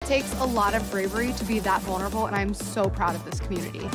takes a lot of bravery to be that vulnerable, and I'm so proud of this community.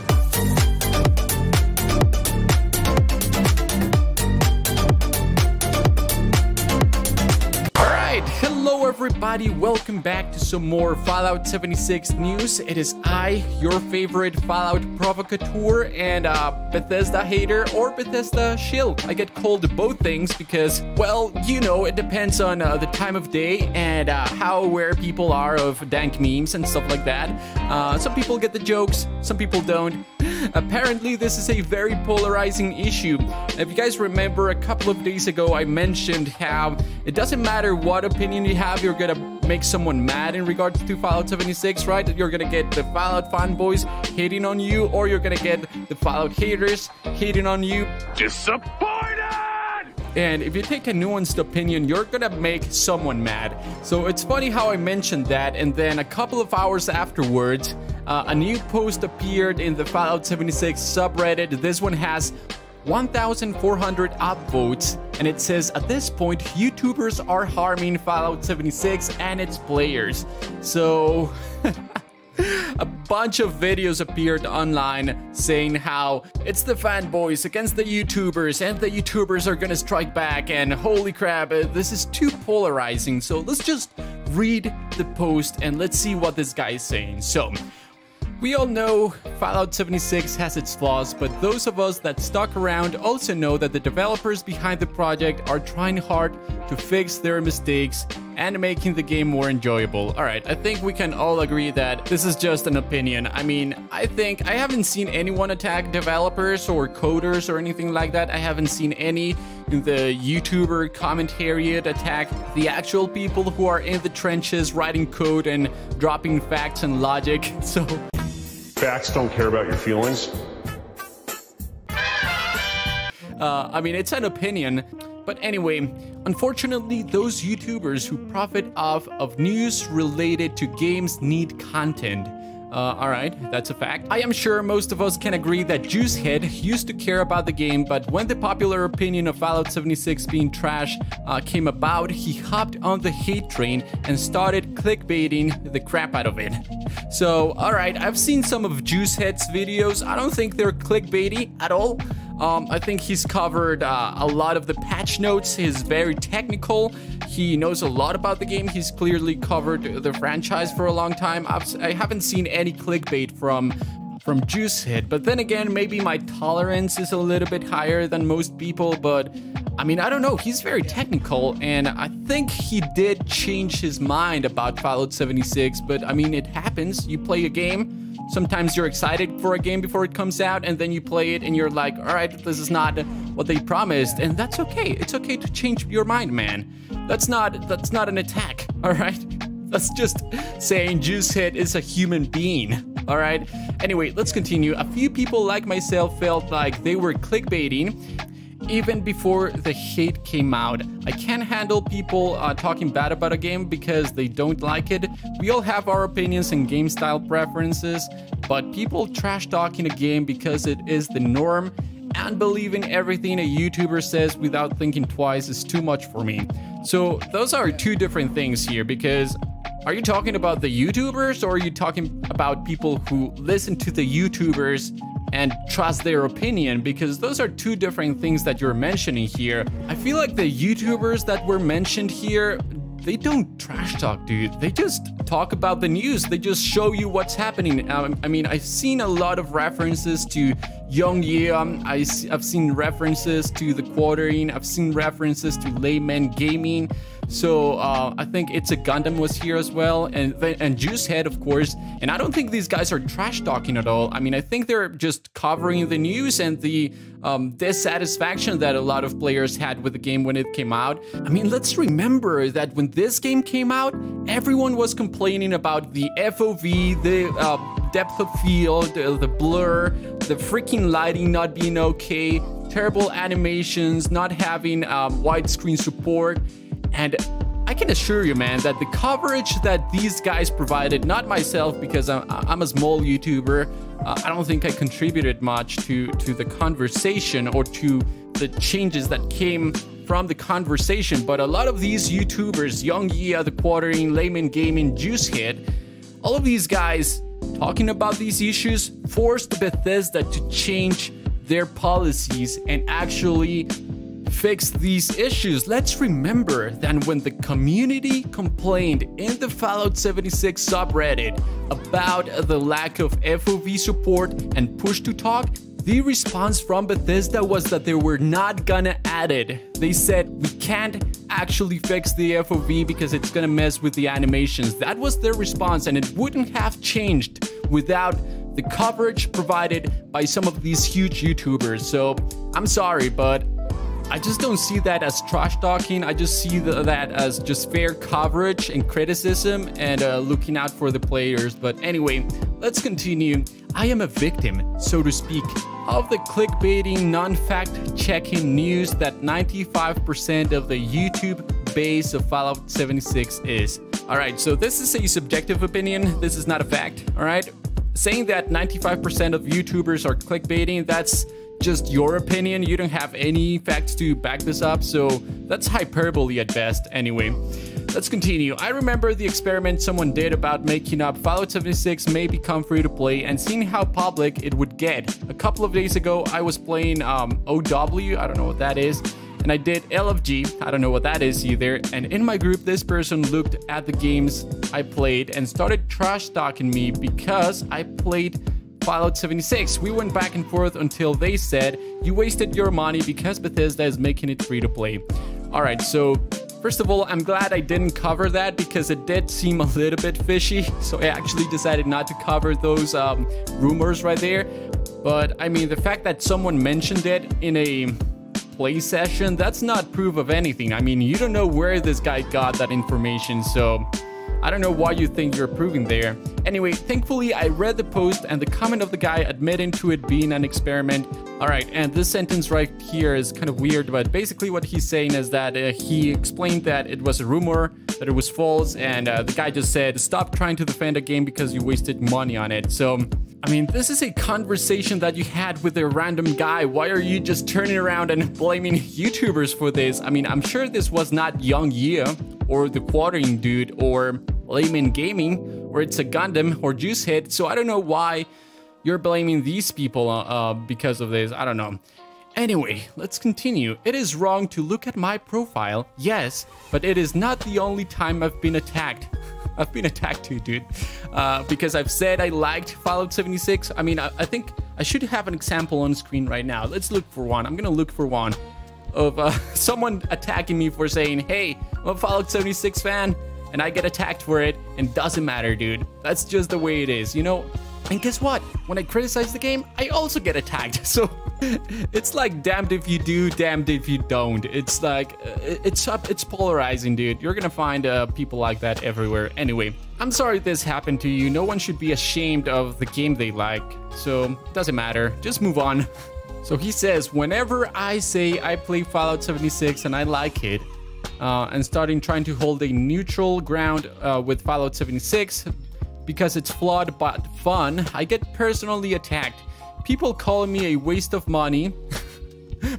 Hello everybody, welcome back to some more Fallout 76 news. It is I, your favorite Fallout provocateur and Bethesda hater, or Bethesda shill. I get called both things because, well, you know, it depends on the time of day and how aware people are of dank memes and stuff like that. Some people get the jokes, some people don't. Apparently, this is a very polarizing issue. If you guys remember, a couple of days ago, I mentioned how it doesn't matter what opinion you have, you're gonna make someone mad in regards to Fallout 76, right? You're gonna get the Fallout fanboys hating on you, or you're gonna get the Fallout haters hating on you. Disappointed! And if you take a nuanced opinion, you're gonna make someone mad. So it's funny how I mentioned that, and then a couple of hours afterwards, a new post appeared in the Fallout 76 subreddit. This one has 1,400 upvotes, and it says, at this point, YouTubers are harming Fallout 76 and its players. So a bunch of videos appeared online saying how it's the fanboys against the YouTubers, and the YouTubers are gonna strike back, and holy crap, this is too polarizing. So let's just read the post and let's see what this guy is saying. So, we all know Fallout 76 has its flaws, but those of us that stuck around also know that the developers behind the project are trying hard to fix their mistakes and making the game more enjoyable. Alright, I think we can all agree that this is just an opinion. I mean, I haven't seen anyone attack developers or coders or anything like that. I haven't seen any in the YouTuber commentary attack the actual people who are in the trenches writing code and dropping facts and logic. So facts don't care about your feelings. I mean, it's an opinion. But anyway, unfortunately, those YouTubers who profit off of news related to games need content. Alright, that's a fact. I am sure most of us can agree that Juicehead used to care about the game, but when the popular opinion of Fallout 76 being trash came about, he hopped on the hate train and started clickbaiting the crap out of it. So, alright, I've seen some of Juicehead's videos. I don't think they're clickbaity at all. I think he's covered a lot of the patch notes. He's very technical. He knows a lot about the game. He's clearly covered the franchise for a long time. I haven't seen any clickbait from Juicehead, but then again, maybe my tolerance is a little bit higher than most people, but I mean, I don't know. He's very technical, and I think he did change his mind about Fallout 76, but I mean, it happens. You play a game. Sometimes you're excited for a game before it comes out, and then you play it and you're like, all right, this is not what they promised, and that's okay. It's okay to change your mind, man. That's not an attack, all right? That's just saying Juicehead is a human being, all right? Anyway, let's continue. A few people like myself felt like they were clickbaiting even before the hate came out. I can't handle people talking bad about a game because they don't like it. We all have our opinions and game style preferences, but people trash talking a game because it is the norm and believing everything a YouTuber says without thinking twice is too much for me. So those are two different things here, because are you talking about the YouTubers, or are you talking about people who listen to the YouTubers and trust their opinion? Because those are two different things that you're mentioning here. I feel like the YouTubers that were mentioned here, they don't trash talk, dude. They just talk about the news. They just show you what's happening. I mean, I've seen a lot of references to Young I've seen references to The Quartering. I've seen references to Layman Gaming. So I think It's a Gundam was here as well, and Juicehead, of course. And I don't think these guys are trash talking at all. I mean, I think they're just covering the news and the dissatisfaction that a lot of players had with the game when it came out. I mean, let's remember that when this game came out, everyone was complaining about the FOV, the depth of field, the blur, the freaking lighting not being okay, terrible animations, not having widescreen support. And I can assure you, man, that the coverage that these guys provided, not myself because I'm a small YouTuber, I don't think I contributed much to the conversation or to the changes that came from the conversation, but a lot of these YouTubers, Young The Quartering, Layman Gaming, Juicehead, All of these guys talking about these issues forced Bethesda to change their policies and actually fix these issues. Let's remember that when the community complained in the Fallout 76 subreddit about the lack of FOV support and push to talk, the response from Bethesda was that they were not gonna add it. They said, we can't actually fix the FOV because it's gonna mess with the animations. That was their response, and it wouldn't have changed without the coverage provided by some of these huge YouTubers. So I'm sorry, but I just don't see that as trash talking. I just see that as just fair coverage and criticism and looking out for the players. But anyway, let's continue. I am a victim, so to speak, of the clickbaiting, non-fact checking news that 95% of the YouTube base of Fallout 76 is. All right, so this is a subjective opinion. This is not a fact, all right? Saying that 95% of YouTubers are clickbaiting, that's just your opinion. You don't have any facts to back this up, so that's hyperbole at best. Anyway, let's continue. I remember the experiment someone did about making up Fallout 76 may become free to play and seeing how public it would get. A couple of days ago, I was playing OW, I don't know what that is, and I did LFG, I don't know what that is either, and in my group, this person looked at the games I played and started trash talking me because I played Fallout 76. We went back and forth until they said, you wasted your money because Bethesda is making it free to play. Alright, so first of all, I'm glad I didn't cover that because it did seem a little bit fishy. So I actually decided not to cover those rumors right there. But I mean, the fact that someone mentioned it in a play session, that's not proof of anything. I mean, you don't know where this guy got that information, so I don't know why you think you're proving there. Anyway, thankfully, I read the post and the comment of the guy admitting to it being an experiment. All right, and this sentence right here is kind of weird, but basically what he's saying is that he explained that it was a rumor, that it was false, and the guy just said, stop trying to defend a game because you wasted money on it. So, I mean, this is a conversation that you had with a random guy. Why are you just turning around and blaming YouTubers for this? I mean, I'm sure this was not Young Yea or the Quartering Dude or Layman Gaming, or it's a Gundam or Juice Hit, so I don't know why you're blaming these people because of this. I don't know. Anyway, let's continue. It is wrong to look at my profile, yes, but it is not the only time I've been attacked. I've been attacked too, dude, because I've said I liked Fallout 76. I mean, I think I should have an example on screen right now. Let's look for one. I'm gonna look for one of someone attacking me for saying, hey, I'm a Fallout 76 fan, and I get attacked for it, and doesn't matter, dude. That's just the way it is, you know? And guess what? When I criticize the game, I also get attacked. So it's like damned if you do, damned if you don't. It's like, it's polarizing, dude. You're gonna find people like that everywhere. Anyway, I'm sorry this happened to you. No one should be ashamed of the game they like. So it doesn't matter. Just move on. So he says, whenever I say I play Fallout 76 and I like it, and trying to hold a neutral ground with Fallout 76 because it's flawed but fun, I get personally attacked. People calling me a waste of money,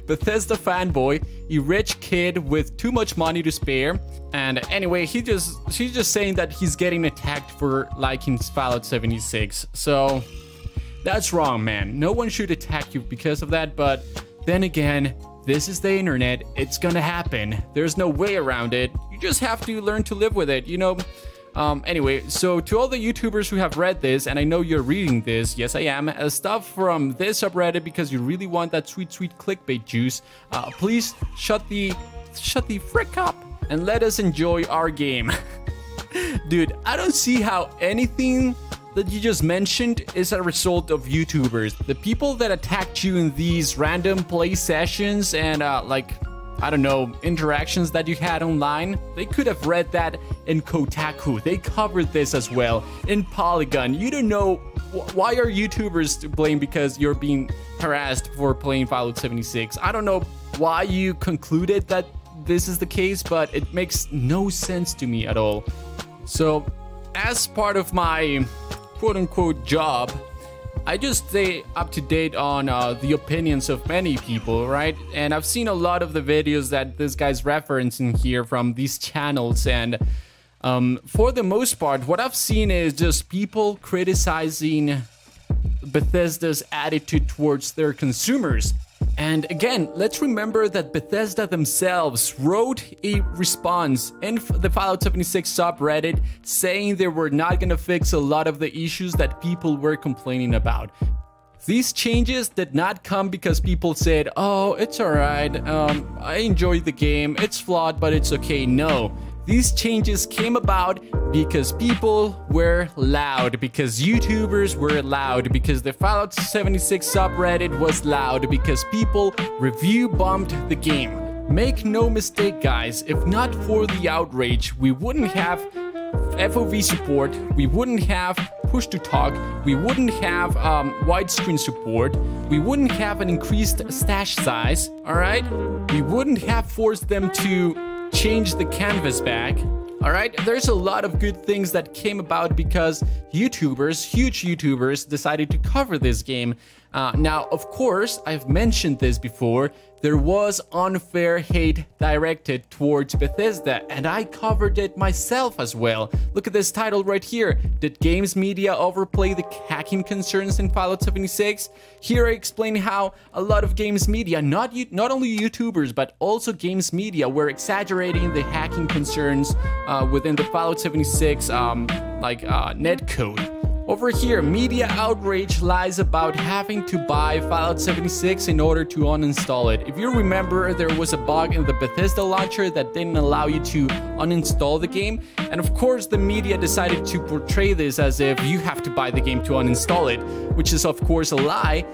Bethesda fanboy, a rich kid with too much money to spare. And anyway, she's just saying that he's getting attacked for liking Fallout 76. So that's wrong, man. No one should attack you because of that, but then again, this is the internet. It's gonna happen. There's no way around it. You just have to learn to live with it, you know? Anyway, so to all the YouTubers who have read this, and I know you're reading this, yes I am, stuff from this subreddit because you really want that sweet, sweet clickbait juice, please shut the frick up and let us enjoy our game. Dude, I don't see how anything that you just mentioned is a result of YouTubers. The people that attacked you in these random play sessions and like, I don't know, interactions that you had online, they could have read that in Kotaku. They covered this as well in Polygon. You don't know why are YouTubers to blame because you're being harassed for playing Fallout 76. I don't know why you concluded that this is the case, but it makes no sense to me at all. So as part of my quote-unquote job, I just stay up to date on the opinions of many people, right? And I've seen a lot of the videos that this guy's referencing here from these channels, and For the most part, what I've seen is just people criticizing Bethesda's attitude towards their consumers. And again, let's remember that Bethesda themselves wrote a response in the Fallout 76 subreddit saying they were not going to fix a lot of the issues that people were complaining about. These changes did not come because people said, oh, it's alright, I enjoy the game, it's flawed, but it's okay. No. These changes came about because people were loud, because YouTubers were loud, because the Fallout 76 subreddit was loud, because people review bombed the game. Make no mistake, guys, if not for the outrage, we wouldn't have FOV support, we wouldn't have push to talk, we wouldn't have widescreen support, we wouldn't have an increased stash size, alright? We wouldn't have forced them to change the canvas back. All right, there's a lot of good things that came about because YouTubers, huge YouTubers, decided to cover this game. Now, of course, I've mentioned this before, there was unfair hate directed towards Bethesda, and I covered it myself as well. Look at this title right here. Did games media overplay the hacking concerns in Fallout 76? Here I explain how a lot of games media, not only YouTubers, but also games media, were exaggerating the hacking concerns within the Fallout 76 netcode. Over here, media outrage lies about having to buy Fallout 76 in order to uninstall it. If you remember, there was a bug in the Bethesda launcher that didn't allow you to uninstall the game. And of course, the media decided to portray this as if you have to buy the game to uninstall it, which is of course a lie.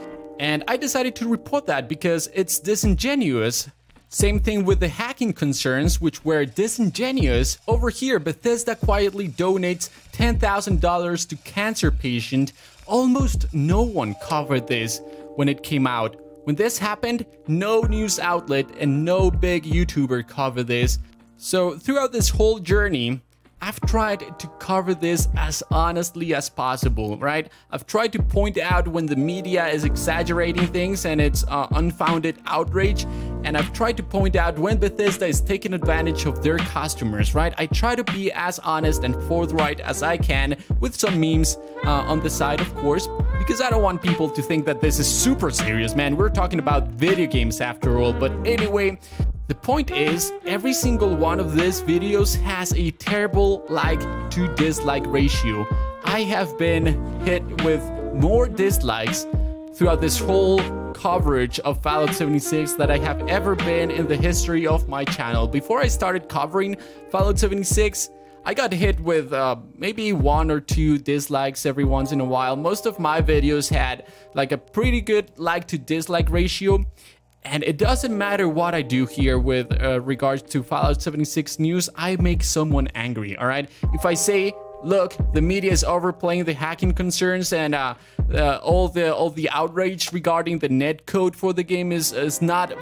And I decided to report that because it's disingenuous. Same thing with the hacking concerns, which were disingenuous. Over here, Bethesda quietly donates $10,000 to cancer patient. Almost no one covered this when it came out. When this happened, no news outlet and no big YouTuber covered this. So throughout this whole journey, I've tried to cover this as honestly as possible, right? I've tried to point out when the media is exaggerating things and it's unfounded outrage. And I've tried to point out when Bethesda is taking advantage of their customers, right? I try to be as honest and forthright as I can with some memes on the side, of course, because I don't want people to think that this is super serious, man. We're talking about video games after all. But anyway, the point is, every single one of these videos has a terrible like to dislike ratio. I have been hit with more dislikes throughout this whole coverage of Fallout 76 that I have ever been in the history of my channel. Before I started covering Fallout 76, I got hit with maybe 1 or 2 dislikes every once in a while. Most of my videos had like a pretty good like to dislike ratio. And it doesn't matter what I do here with regards to Fallout 76 news, I make someone angry, all right? If I say, look, the media is overplaying the hacking concerns and all the outrage regarding the netcode for the game is not,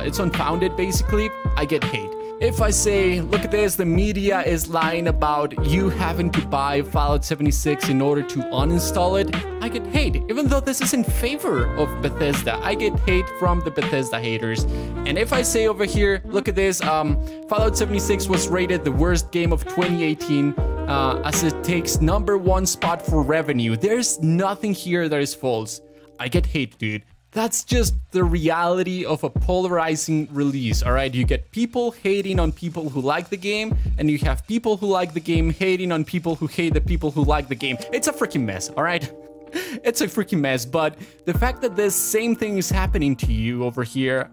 it's unfounded basically, I get hate. If I say, look at this, the media is lying about you having to buy Fallout 76 in order to uninstall it, I get hate. Even though this is in favor of Bethesda, I get hate from the Bethesda haters. And if I say over here, look at this, Fallout 76 was rated the worst game of 2018 as it takes #1 spot for revenue. There's nothing here that is false. I get hate, dude. That's just the reality of a polarizing release, all right? You get people hating on people who like the game, and you have people who like the game hating on people who hate the people who like the game. It's a freaking mess, all right? It's a freaking mess, but the fact that this same thing is happening to you over here,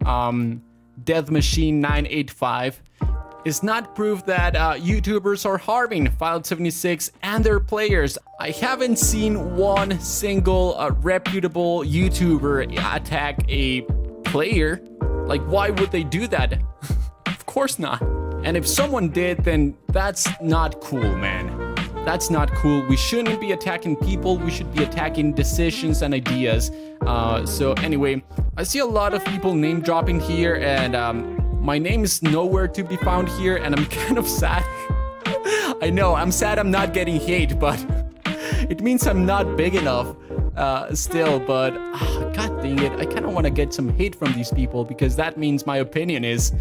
Death Machine 985, is not proof that YouTubers are harming Fallout 76 and their players. I haven't seen one single reputable YouTuber attack a player. Like, why would they do that? Of course not. And if someone did, then that's not cool, man. That's not cool. We shouldn't be attacking people. We should be attacking decisions and ideas. So anyway, I see a lot of people name dropping here, and my name is nowhere to be found here, and I'm kind of sad. I know, I'm sad I'm not getting hate, but it means I'm not big enough still, but god dang it, I kind of want to get some hate from these people because that means my opinion is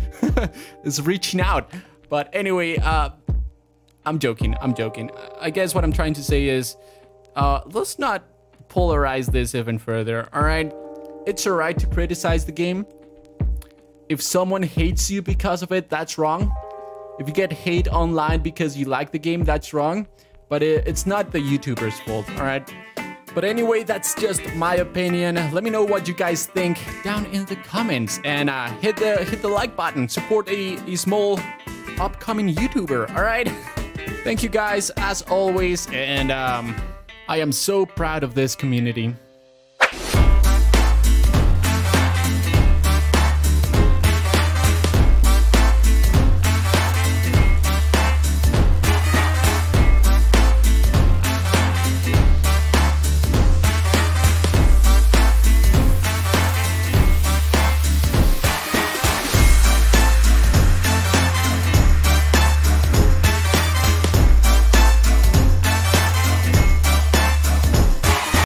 is reaching out. But anyway, I'm joking. I guess what I'm trying to say is, let's not polarize this even further, all right? It's all right to criticize the game. If someone hates you because of it, that's wrong. If you get hate online because you like the game, that's wrong. But it's not the YouTuber's fault, all right? But anyway, that's just my opinion. Let me know what you guys think down in the comments. And hit the like button. Support a small upcoming YouTuber, all right? Thank you guys, as always. And I am so proud of this community.